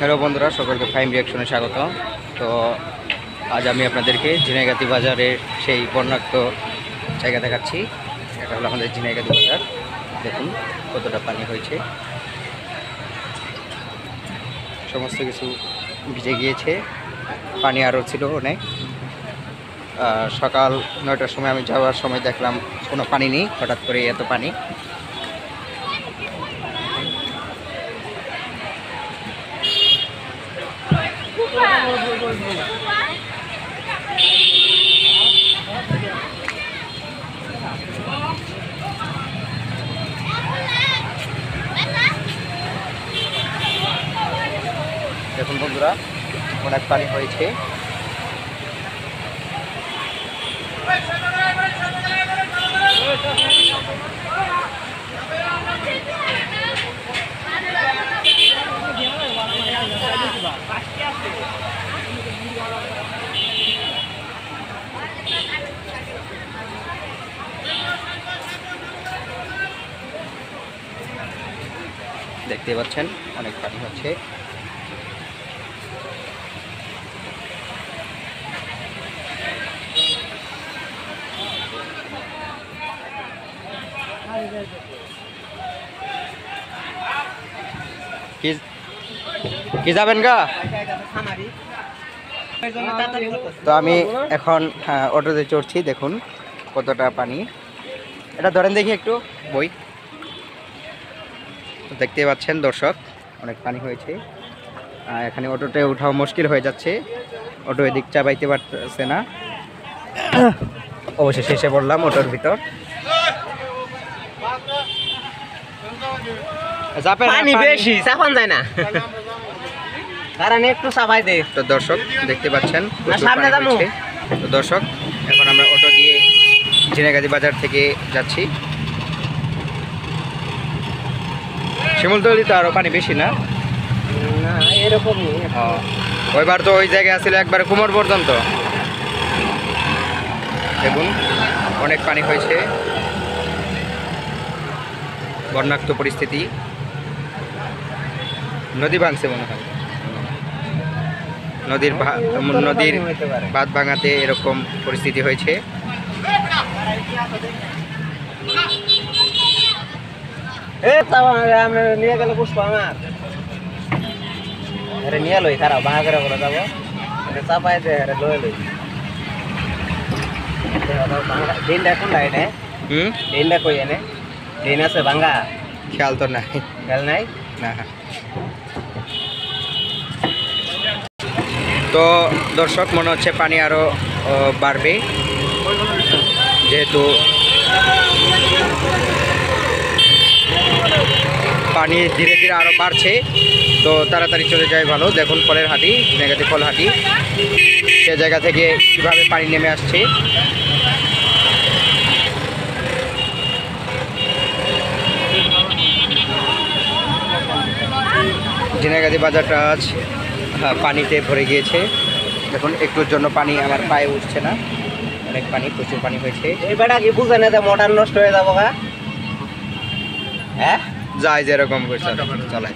Hello বন্ধুরা, সকলকে ফাইম রিয়াকশনে স্বাগত। তো আজ আমি আপনাদেরকে ঝিনাইগাতি বাজারের সেই বন্যাক্ত জায়গা দেখাচ্ছি। এটা হলো আমাদের ঝিনাইগাতি বাজার। দেখুন কতটা পানি হয়েছে, সমস্ত কিছু ভিজে গিয়েছে, পানি আরও ছিল অনেক। সকাল 9টার সময় আমি যাওয়ার সময় দেখলাম কোনো পানি নেই, হঠাৎ করে এত পানি। দেখুন বন্ধুরা, অনেক পানি হয়েছে। দেখতে পাচ্ছেন অনেক পানি হচ্ছে। কি যাবেন গা? তো আমি এখন অটোতে চড়ছি। দেখুন কতটা পানি। এটা ধরেন দেখি একটু বই। দেখতে পাচ্ছেন দর্শক, অনেক পানি হয়েছে। এখানে অটোতে উঠাও মুশকিল হয়ে যাচ্ছে, অটো এদিক চাপাইতে পারছে না। অবশেষে এসে পড়লাম অটোর ভিতর। পানি বেশি চাপান যায় না, কারণ একটু চাপাই দে। তো দর্শক দেখতে পাচ্ছেন সামনে যাবো। তো দর্শক এখন আমরা অটো দিয়ে ঝিনাইগাতি বাজার থেকে যাচ্ছি। শিমুলতলি তো আরো পানি বেশি না? এরকমই। ওইবার তো ওই জায়গায় আসলে একবারে কোমর পর্যন্ত। দেখুন অনেক পানি হয়েছে, বন্যাক্ত পরিস্থিতি। নদী ভাঙছে মনে হয়, নদীর বাঁধ ভাঙাতে এরকম পরিস্থিতি হয়েছে। আমরা নিয়ে গেলে পুষ্প আমার নিয়ে লই, খারাপ ভাঙা করে বলে যাবো, চাপাই দে লয়ে লই। দিনটা কোন লাইনে? দিনটা কই এনে দিন আছে ভাঙ্গা? খেয়াল তো নাই। খেয়াল নাই না। তো দর্শক মনে হচ্ছে পানি আরো বাড়বে, যেহেতু পানি ধীরে ধীরে আরো বাড়ছে। তো তাড়াতাড়ি চলে যায় ভালো। দেখুন ফলের হাঁটি, ঝিনাইগাতি ফল হাঁটি, সে জায়গা থেকে কীভাবে পানি নেমে আসছে। ঝিনাইগাতি বাজারটা আজ পানিতে ভরে গিয়েছে। দেখুন একটুর জন্য পানি আমার পায়ে উঠছে না, অনেক পানি, প্রচুর পানি হয়েছে। এই বেটা কি বুঝে না যে মোটর নষ্ট হয়ে যাবো? হ্যাঁ যায় যেরকম করছে চলায়।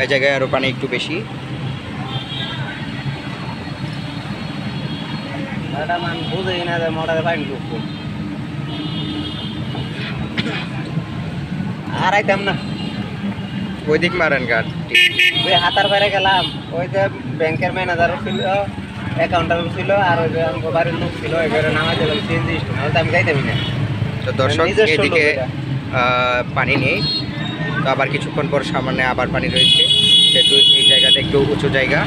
এই জায়গায় আরো পানি একটু বেশি। বুঝেই না যে মোটরে পানি ঢুকবো। আর আইতাম না, ওই দিক মারেন গাড়। ওই হাতার বাইরে গেলাম, ওই যে ব্যাংকের ম্যানেজারও ছিল, অ্যাকাউন্টারও ছিল, আর ওই যে আমার বাড়ির লোক ছিল, এবারে নামাই দিলাম সিএনজি স্টেশন। আমি যাইতামই না। তো দর্শক এদিকে পানি নেই, তো আবার কিছুক্ষণ পর সামনে আবার পানি রয়েছে। যেহেতু এই জায়গাটা একটু উঁচু জায়গা,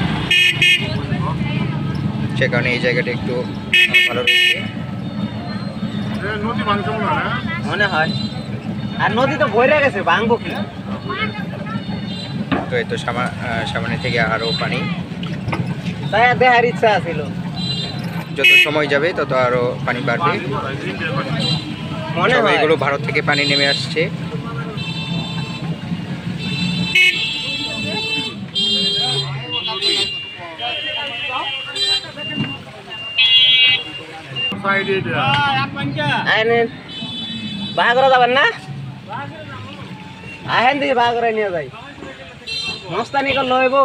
সে কারণে এই জায়গাটা একটু ভালো রয়েছে। মনে হয় আর নদী তো ভরে গেছে, ভাঙবো কি? তো এই তো সামনে থেকে আরও পানি। তাই দেখার ইচ্ছা ছিল, যত সময় যাবে তত আরও পানি বাড়বে। মনে হয় এগুলো ভারত থেকে পানি নেমে আসছে। বাঘ করে যাবেন না? আহেন দিকে বাঘ করে নিয়ে যাই। মস্তানি করলো হইব